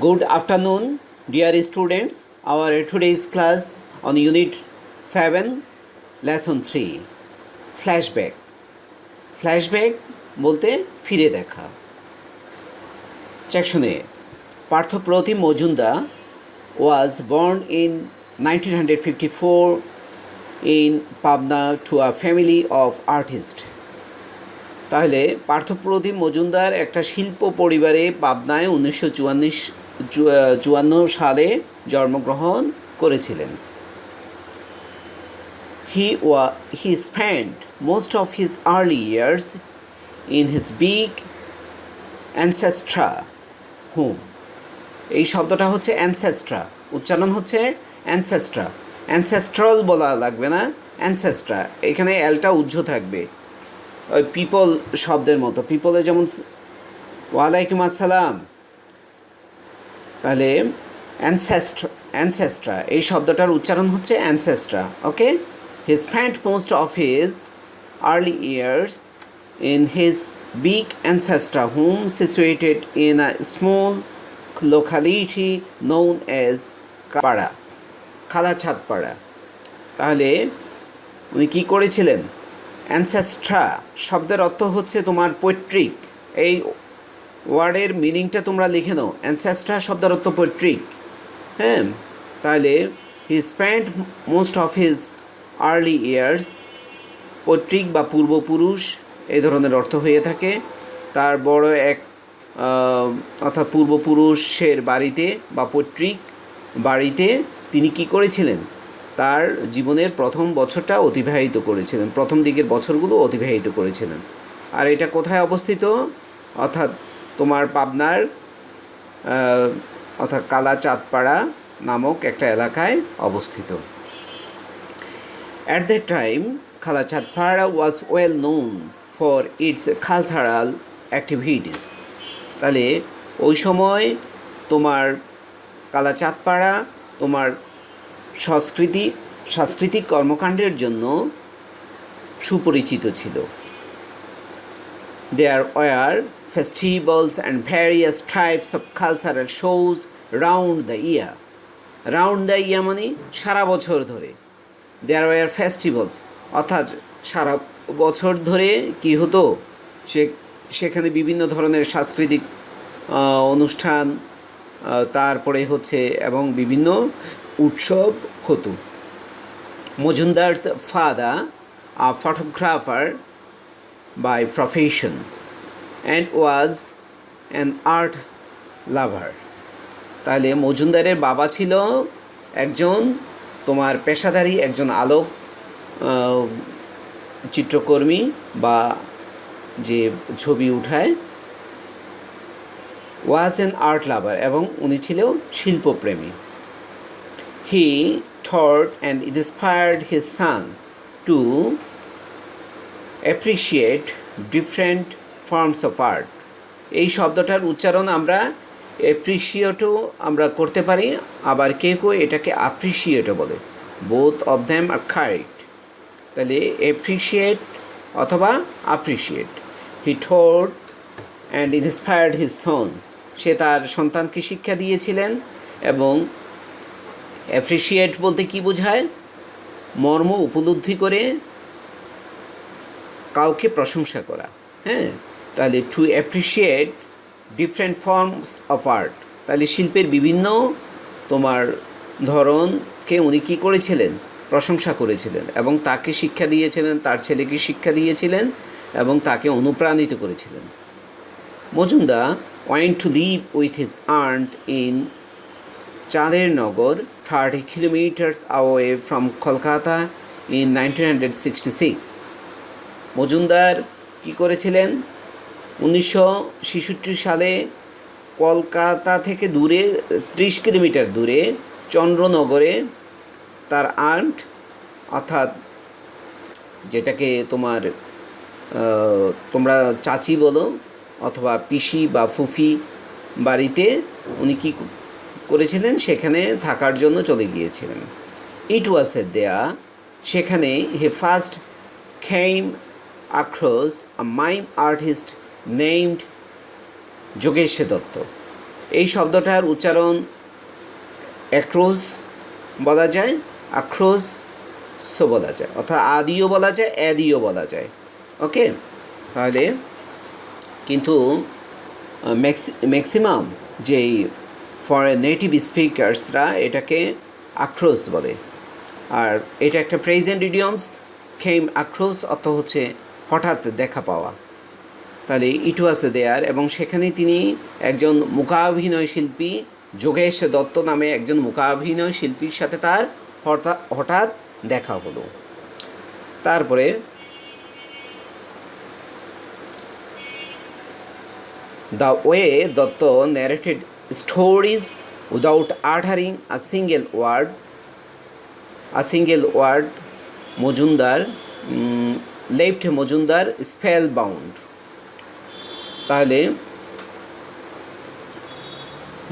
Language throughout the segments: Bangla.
Good afternoon, dear students. Our today's class on Unit 7, Lesson 3, Flashback. Flashback বলতে ফিরে দেখা। Section A. Parthopratim Mojumdar was born in 1954 in Pabna to a family of artists. তাহলে পার্থপ্রতিম মজুমদার একটা শিল্প পরিবারে পাবনায় 1954 সালে জন্মগ্রহণ করেছিলেন। He spent most of his early years in his big ancestral home. এই শব্দটা হচ্ছে অ্যানসেস্ট্রা, উচ্চারণ হচ্ছে অ্যানসেস্ট্রা। অ্যানসেস্ট্রাল বলা লাগবে না, অ্যানসেস্ট্রা। এখানে এলটা উজ্জ্ব থাকবে, ওই পিপল শব্দের মতো। পিপলে যেমন ওয়ালাইকুম আসসালাম, তাহলে অ্যানসেস্ট্রা এই শব্দটার উচ্চারণ হচ্ছে ancestral. Okay, he spent most of his early years in his big ancestral home situated in a small locality known as para, Khalachadpara. তাহলে উনি কী করেছিলেন? অ্যানসেস্ট্রা শব্দের অর্থ হচ্ছে তোমার পৈতৃক। এই ওয়ার্ডের মিনিংটা তোমরা লিখে নাও। অ্যানসেস্ট্রা শব্দের অর্থ পৈতৃক। হ্যাঁ, তাহলে হি spent most of his early years, পৈতৃক বা পূর্বপুরুষ এই ধরনের অর্থ হয়ে থাকে। তার বড় এক অর্থাৎ পূর্বপুরুষের বাড়িতে বা পৈতৃক বাড়িতে তিনি কি করেছিলেন? তার জীবনের প্রথম বছরটা অতিবাহিত করেছিলেন, প্রথম দিকের বছরগুলো অতিবাহিত করেছিলেন। আর এটা কোথায় অবস্থিত? অর্থাৎ তোমার পাবনার অর্থাৎ কালাচাঁদপাড়া নামক একটা এলাকায় অবস্থিত। At that time Kalachandpara was well known for its cultural activities. তাহলে ওই সময় তোমার কালাচাঁদপাড়া তোমার সাংস্কৃতিক কর্মকাণ্ডের জন্য সুপরিচিত ছিল। There were festivals and various types of cultural shows round the year. Round the year মানে সারা বছর ধরে। There were festivals অর্থাৎ সারা বছর ধরে কি হতো? সেখানে বিভিন্ন ধরনের সাংস্কৃতিক অনুষ্ঠান, তারপরে হচ্ছে এবং বিভিন্ন উৎসব হতো। মজুমদার's father, a photographer by profession, and was an art lover. তাহলে মজুমদারের বাবা ছিল একজন তোমার পেশাদারী একজন আলোক চিত্রকর্মী বা যে ছবি উঠায়। was an art lover এবং উনি ছিল শিল্পপ্রেমী। He taught and inspired his son to appreciate different forms of art. এই শব্দটার উচ্চারণ আমরা অ্যাপ্রিসিয়েটও আমরা করতে পারি, আবার কেউ কেউ এটাকে অ্যাপ্রিসিয়েটও বলে। Both of them are correct. তাহলে অ্যাপ্রিসিয়েট অথবা appreciate. He taught and inspired his sons. সে তার সন্তানকে শিক্ষা দিয়েছিলেন। এবং অ্যাপ্রিসিয়েট বলতে কি বোঝায়? মর্ম উপলব্ধি করে কাউকে প্রশংসা করা। হ্যাঁ, তাহলে two appreciate different forms of art. তাহলে শিল্পের বিভিন্ন তোমার ধরনকে উনি কী করেছিলেন? প্রশংসা করেছিলেন এবং তাকে শিক্ষা দিয়েছিলেন, তার ছেলেকে শিক্ষা দিয়েছিলেন এবং তাকে অনুপ্রাণিত করেছিলেন। Majumdar went to live with his aunt in Chadernagar, 30 kilometers away from Kolkata in 1966. Majumdar কী করেছিলেন? 1966 সালে কলকাতা থেকে দূরে 30 কিলোমিটার দূরে চন্দ্রনগরে তার আন্ট অর্থাৎ যেটাকে তোমরা চাচি বলো অথবা পিসি বা ফুফি বাড়িতে উনি কী করেছিলেন? সেখানে থাকার জন্য চলে গিয়েছিলেন। ইট ওয়াজ দেয়া, সেখানে he first came across a mime artist named Jogesh Dutta. এই শব্দটার উচ্চারণ অ্যাক্রোস বলা যায়, আক্রোসও বলা যায়, অর্থাৎ আদিও বলা যায়, অ্যাদিও বলা যায়। ওকে, তাহলে কিন্তু ম্যাক্সিমাম যেই ফরেন নেটিভ স্পিকার্সরা এটাকে আক্রোস বলে। আর এটা একটা প্রেজেন্ট ইডিয়মস, কেম আক্রোস অর্থ হচ্ছে হঠাৎ দেখা পাওয়া। তাহলে ইট ওয়াজ দেয়ার, এবং সেখানে তিনি একজন মূকাভিনয় শিল্পী যোগেশ দত্ত নামে একজন মূকাভিনয় শিল্পীর সাথে তার হঠাৎ দেখা হলো। তারপরে the way Datta narrated stories without uttering a single word, Mojumdar left Mojumdar spellbound. তাহলে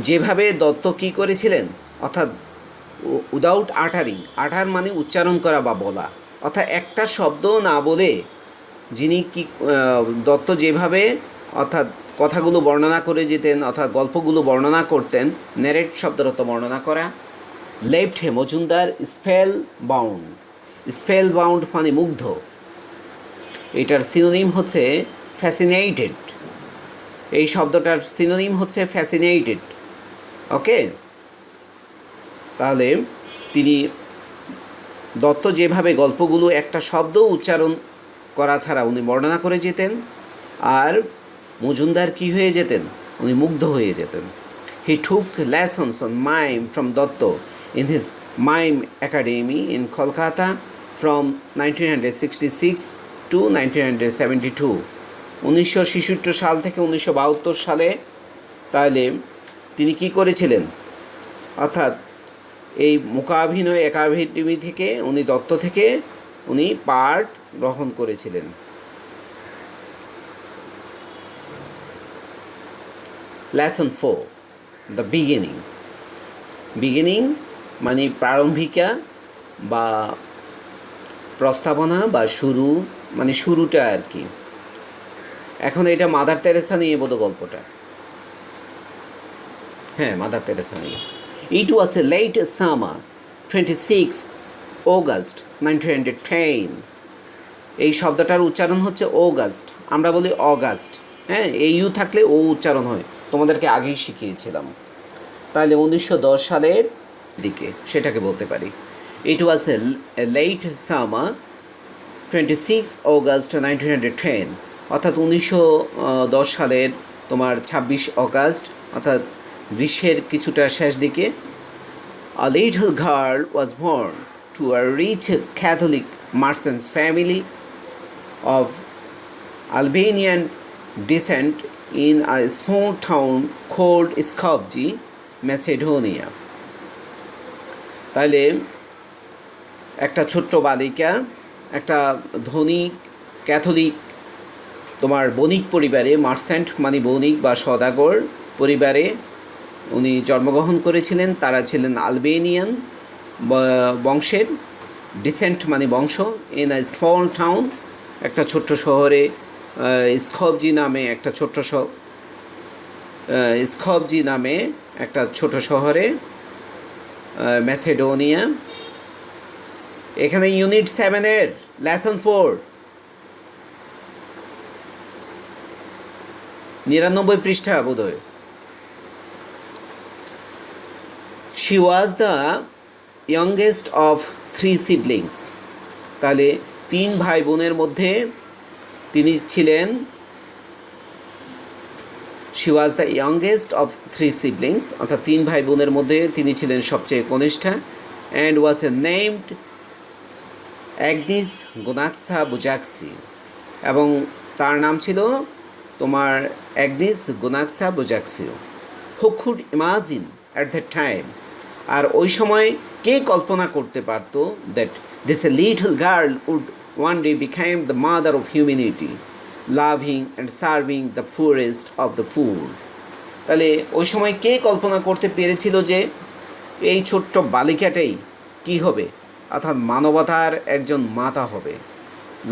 যেভাবে দত্ত কী করেছিলেন, অর্থাৎ উইদাউট আটার মানে উচ্চারণ করা বা বলা, অর্থাৎ একটা শব্দ না বলে যিনি কি দত্ত যেভাবে অর্থাৎ কথাগুলো বর্ণনা করে যেতেন, অর্থাৎ গল্পগুলো বর্ণনা করতেন, ন্যারেট শব্দের অর্থ বর্ণনা করা। লেফট মজুমদার স্পেল বাউন্ড মানে মুগ্ধ। এটার সিনোনিম হচ্ছে ফ্যাসিনেটেড। এই শব্দটার সিনোনিম হচ্ছে ফ্যাসিনেটেড। ওকে, তাহলে তিনি দত্ত যেভাবে গল্পগুলো একটা শব্দ উচ্চারণ করা ছাড়া উনি বর্ণনা করে যেতেন, আর মজুমদার কী হয়ে যেতেন, উনি মুগ্ধ হয়ে যেতেন। He took lessons on mime from Dutta in his mime academy in Kolkata from 1966 to 1972, 1966 সাল থেকে 1972 সালে। তাহলে তিনি কি করেছিলেন, অর্থাৎ এই মূকাভিনয় একাডেমি থেকে উনি দত্ত থেকে উনি পাঠ গ্রহণ করেছিলেন। লেসন 4, দ্য বিগিনিং মানে প্রারম্ভিকা বা প্রস্তাবনা বা শুরু, মানে শুরুটা আর কি। এখন এটা মাদার তেরেসা নিয়ে বোধ গল্পটা, হ্যাঁ মাদার তেরেসা নিয়ে। It was a late summer, 26 August 1910. এই শব্দটার উচ্চারণ হচ্ছে অগাস্ট, আমরা বলি অগাস্ট, হ্যাঁ এই ইউ থাকলে ও উচ্চারণ হয়, তোমাদেরকে আগেই শিখিয়েছিলাম। তাহলে 1910 সালের দিকে সেটাকে বলতে পারি। It was a late summer, 26 August 1910, অর্থাৎ 1910 সালের তোমার 26 অগাস্ট, অর্থাৎ গ্রীষ্মের কিছুটা শেষ দিকে। A little girl was born to a rich Catholic merchant's family of Albanian descent in a small town called Skopje, Macedonia. তাহলে একটা ছোট্ট বালিকা একটা ধনী ক্যাথলিক তোমার বণিক পরিবারে, মার্চেন্ট মানে বণিক বা সওদাগর পরিবারে উনি জন্মগ্রহণ করেছিলেন। তারা ছিলেন আলবেনিয়ান বংশের, ডিসেন্ট মানে বংশ। ইন আ স্মল টাউন, একটা ছোট্ট শহরে, স্কপজি নামে একটা ছোট্ট শহরে, ম্যাসেডোনিয়া। এখানে ইউনিট 7-এর লেসন 4 99 পৃষ্ঠা বোধহয়। She was the youngest of 3 siblings. তাহলে 3 ভাই বোনের মধ্যে তিনি ছিলেন। She was the youngest of 3 siblings, অর্থাৎ 3 ভাই বোনের মধ্যে তিনি ছিলেন সবচেয়ে কনিষ্ঠা। And was named Agnes Gonaksa Bujaksi, এবং তার নাম ছিল তোমার অ্যাগনিস গোনাক্সা বুজাক্সিও। Who could imagine at that time, আর ওই সময় কে কল্পনা করতে পারত, that this a little girl would one day become the mother of humanity, loving and serving the poorest of the poor. তাহলে ওই সময় কে কল্পনা করতে পেরেছিল যে এই ছোট্ট বালিকাটাই কি হবে, অর্থাৎ মানবতার একজন মাতা হবে।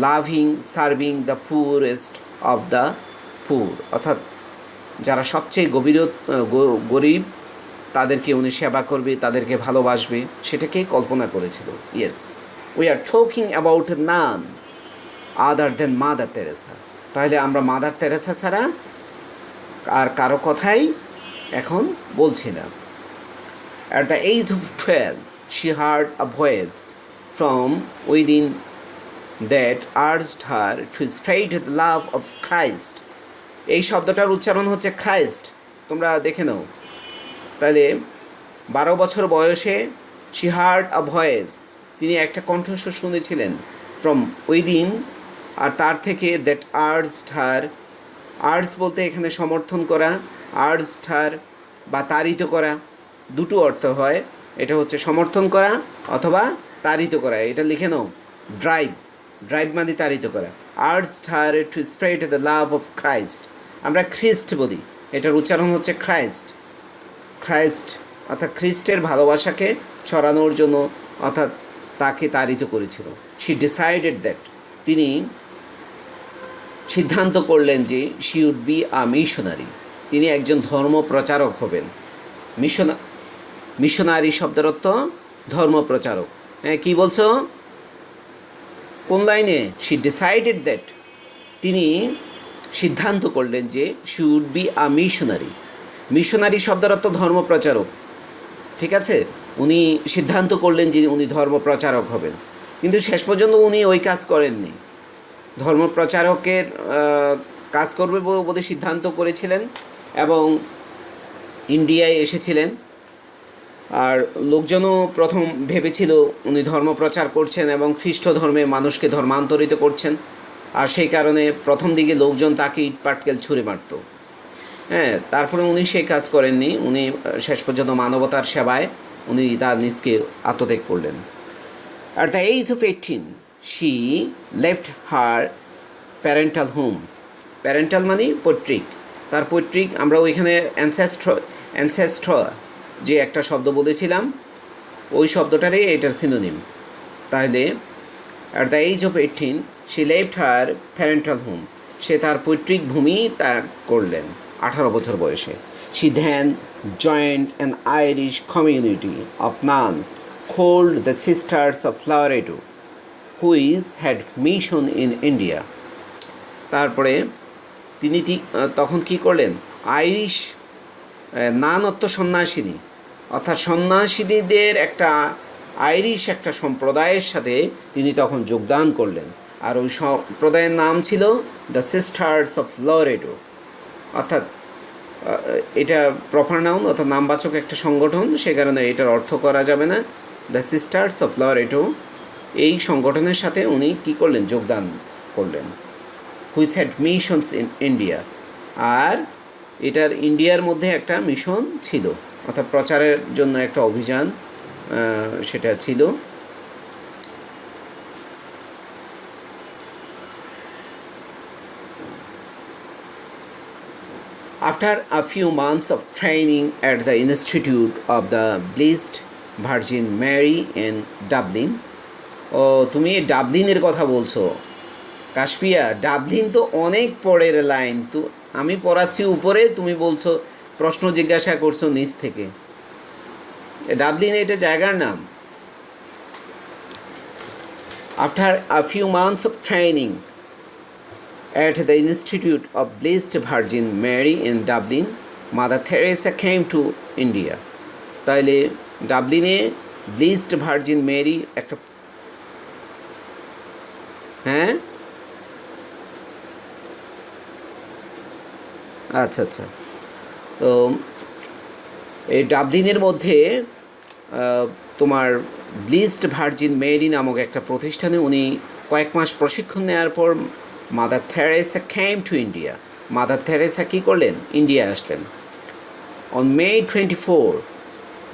Loving serving the poorest of the পুর, অর্থাৎ যারা সবচেয়ে গরিব তাদেরকে উনি সেবা করবে, তাদেরকে ভালোবাসবে, সেটাকেই কল্পনা করেছিল। Yes, we are talking about none other than Mother Teresa. তাহলে আমরা মাদার তেরেসা ছাড়া আর কারো কথাই এখন বলছি না। At the age of 12 she heard a voice from within that urged her to spread the love of Christ. এই শব্দটার উচ্চারণ হচ্ছে খ্রাইস্ট, তোমরা দেখে নাও। তাহলে 12 বছর বয়সে she heard a voice, তিনি একটা কণ্ঠস্বর শুনেছিলেন, ফ্রম উইদিন, আর তার থেকে দ্যাট আর্জড হার, আর্জ বলতে এখানে সমর্থন করা, আর্জড হার বা তাড়িত করা, দুটো অর্থ হয়। এটা হচ্ছে সমর্থন করা অথবা তাড়িত করা। এটা লিখে নাও, ড্রাইভ, ড্রাইভ মানে তাড়িত করা। Urged her to spread the love of Christ, আমরা খ্রিস্ট বলি, এটার উচ্চারণ হচ্ছে খ্রাইস্ট। খ্রাইস্ট অর্থাৎ খ্রিস্টের ভালোবাসাকে ছড়ানোর জন্য, অর্থাৎ তাকে তাড়িত করেছিল। শি ডিসাইডেড দ্যাট, তিনি সিদ্ধান্ত করলেন যে she would be a missionary, তিনি একজন ধর্ম প্রচারক হবেন। মিশনারি শব্দের অর্থ ধর্ম প্রচারক। হ্যাঁ, কী বলছো, কোন লাইনে? শি ডিসাইডেড দ্যাট, তিনি সিদ্ধান্ত করলেন যে she would be a missionary. Missionary শব্দের অর্থ ধর্ম প্রচারক, ঠিক আছে? উনি সিদ্ধান্ত করলেন যে উনি ধর্ম প্রচারক হবেন, কিন্তু শেষ পর্যন্ত উনি ওই কাজ করেননি। ধর্ম প্রচারকের কাজ করবে বলে সিদ্ধান্ত করেছিলেন এবং ইন্ডিয়ায় এসেছিলেন। আর লোকজনও প্রথম ভেবেছিল উনি ধর্ম প্রচার করছেন এবং খ্রিস্ট ধর্মে মানুষকে ধর্মান্তরিত করছেন, আর সেই কারণে প্রথম দিকে লোকজন তাকে ইটপাটকেল ছুঁড়ে মারত। হ্যাঁ, তারপরে উনি সেই কাজ করেননি, উনি শেষ পর্যন্ত মানবতার সেবায় উনি তার নিজকে আত্মত্যাগ করলেন। At the age of 18, she left her parental home. Parental মানে পৈতৃক, তার পৈতৃক, আমরা ওইখানে অ্যানসেস্ট্র যে একটা শব্দ বলেছিলাম, ওই শব্দটারই এটার সিনোনিম। তাহলে at the age of 18 she left her parental home, সে তার পৈতৃক ভূমি ত্যাগ করলেন 18 বছর বয়সে। She then joined an Irish community of nuns called the Sisters of Loreto, which had mission in India. তারপরে তিনি তখন কি করলেন? আইরিশ নান অর্থ সন্ন্যাসিনী, অর্থাৎ সন্ন্যাসিনীদের একটা আইরিশ একটা সম্প্রদায়ের সাথে তিনি তখন যোগদান করলেন। আর ওই সম্প্রদায়ের নাম ছিল দ্য সিস্টার্স অফ লরেটো, অর্থাৎ এটা প্রপার নাউন অর্থাৎ নামবাচক একটা সংগঠন, সে কারণে এটার অর্থ করা যাবে না। দ্য সিস্টার্স অফ লরেটো, এই সংগঠনের সাথে উনি কী করলেন? যোগদান করলেন। Which had missions in India, আর এটার ইন্ডিয়ার মধ্যে একটা মিশন ছিল, অর্থাৎ প্রচারের জন্য একটা অভিযান সেটা ছিল। After a few months of training at the Institute of the Blessed Virgin Mary in Dublin, ও তুমি ডাবলিনের কথা বলছো কাশপিয়া, ডাবলিন তো অনেক পরের লাইন, তো আমি পড়াচ্ছি উপরে, তুমি বলছো প্রশ্ন জিজ্ঞাসা করছো নিচ থেকে। ডাবলিন এটা জায়গার নাম। After a few months of training at the Institute of Blessed Virgin Mary in Dublin, Mother Teresa came to India. তাইলে ডাবলিনে ব্লেসড ভার্জিন মেরি একটা, হ্যাঁ আচ্ছা আচ্ছা, তো এই ডাবলিনের মধ্যে তোমার ব্লেসড ভার্জিন মেরি নামক একটা প্রতিষ্ঠানে উনি কয়েক মাস প্রশিক্ষণ নেওয়ার পর mother Teresa came to India, mother Teresa কী করলেন? ইন্ডিয়া আসলেন। অন মে 24,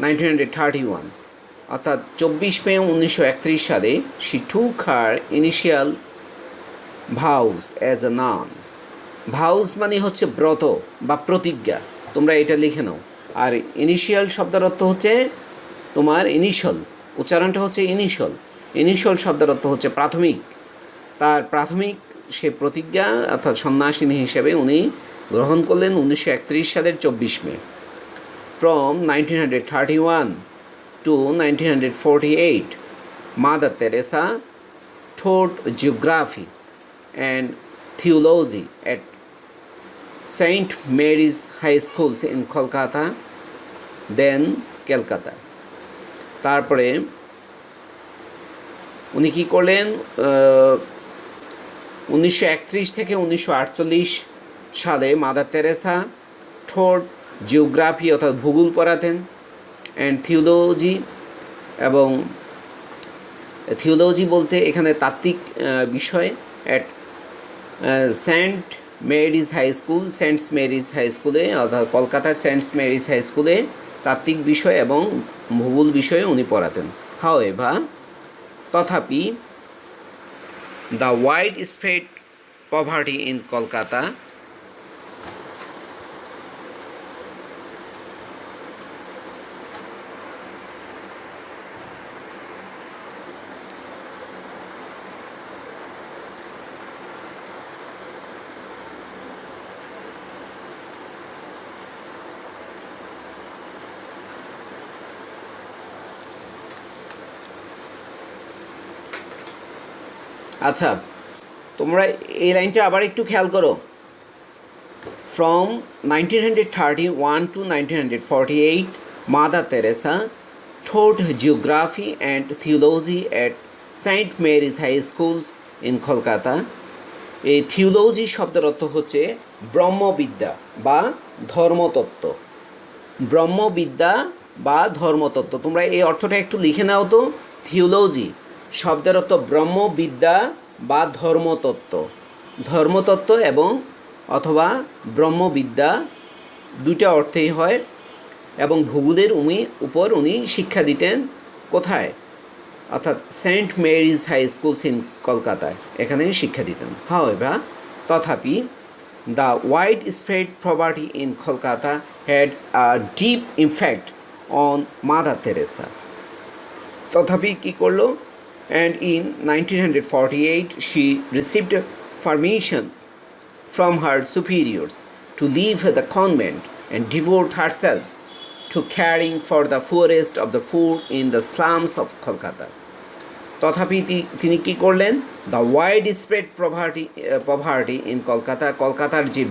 1931, অর্থাৎ 24 মে 1931 সালে she took her initial vows as a nun. Vows মানে হচ্ছে ব্রত বা প্রতিজ্ঞা, তোমরা এটা লিখে নাও। আর ইনিশিয়াল শব্দের অর্থ হচ্ছে তোমার ইনিশিয়াল, উচ্চারণটা হচ্ছে ইনিশিয়াল। ইনিশিয়াল শব্দের অর্থ হচ্ছে প্রাথমিক। তার প্রাথমিক সে প্রতিজ্ঞা, অর্থাৎ সন্ন্যাসিনী হিসেবে উনি গ্রহণ করলেন 1931 সালের 24 May. From 1931 to 1948, Mother Teresa taught geography and theology at St. Mary's High Schools in Kolkata, then Calcutta. তারপরে উনি কী করলেন, 1931 থেকে 1948 সালে মাদার তেরেসা ঠোঁট জিওগ্রাফি অর্থাৎ ভূগোল পড়াতেন, অ্যান্ড থিওলজি, এবং থিওলজি বলতে এখানে তাত্ত্বিক বিষয়, at Saint Mary's high school, Saint Mary's high স্কুলে অর্থাৎ কলকাতার সেন্ট মেরিজ হাই স্কুলে তাত্ত্বিক বিষয় এবং ভূগোল বিষয়ে উনি পড়াতেন। হাওয়েভার, তথাপি, the wide spread poverty in Kolkata আচ্ছা, তোমরা এই লাইনটা আবার একটু খেয়াল করো। From 1931 to 1948, mother Teresa taught geography and theology at St. Mary's High Schools in Kolkata. এই থিওলজি শব্দের অর্থ হচ্ছে ব্রহ্মবিদ্যা বা ধর্মতত্ত্ব। ব্রহ্মবিদ্যা বা ধর্মতত্ত্ব, তোমরা এই অর্থটা একটু লিখে নাও তো। থিওলজি শব্দের অর্থ ব্রহ্মবিদ্যা বা ধর্মতত্ত্ব। ধর্মতত্ত্ব এবং অথবা ব্রহ্মবিদ্যা দুইটা অর্থেই হয়, এবং ভূগোলের উপর উনি শিক্ষা দিতেন। কোথায়? অর্থাৎ Saint Mary's high schools in কলকাতায়, এখানে শিক্ষা দিতেন। হাওয়েভার, তথাপি, the wide spread poverty in Kolkata had a deep impact on Mother Teresa. তথাপি কী করলো? And in 1948 she received permission from her superiors to leave the convent and devote herself to caring for the poorest of the poor in the slums of Kolkata. তথাপি তিনি কী করলেন? The wide spread poverty in Kolkata, কলকাতার যে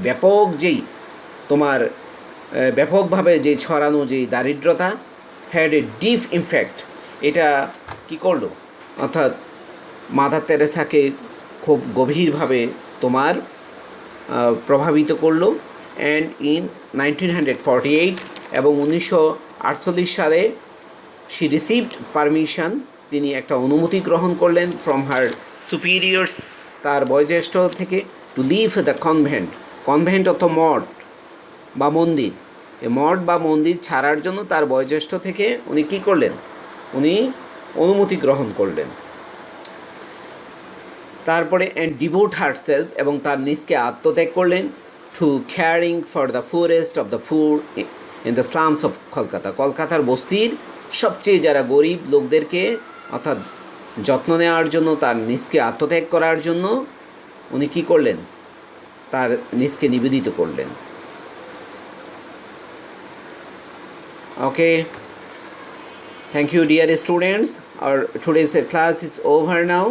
ব্যাপকভাবে যে ছড়ানো যেই দারিদ্রতা, হ্যাড এ ডিপ ইমপ্যাক্ট, এটা কী করলো? অর্থাৎ মাদার তেরেসাকে খুব গভীরভাবে প্রভাবিত করলো। অ্যান্ড ইন 1948, এবং 1948 সালে শি রিসিভড পারমিশন, তিনি একটা অনুমতি গ্রহণ করলেন ফ্রম হার সুপিরিয়র্স, তার বয়োজ্যেষ্ঠ থেকে, to leave the convent. Convent অর্থ মঠ বা মন্দির। এই মঠ বা মন্দির ছাড়ার জন্য তার বয়োজ্যেষ্ঠ থেকে উনি কী করলেন? উনি অনুমতি গ্রহণ করলেন। তারপরে অ্যান্ড ডিভোট হারসেলফ, এবং তার নিজকে আত্মত্যাগ করলেন, to caring for the poorest of the poor in the slums of Kolkata, কলকাতার বস্তির সবচেয়ে যারা গরিব লোকদেরকে অর্থাৎ যত্ন নেওয়ার জন্য, তার নিজকে আত্মত্যাগ করার জন্য উনি কী করলেন? তার নিজকে নিবেদিত করলেন। ওকে, thank you dear students. Our today's class is over now.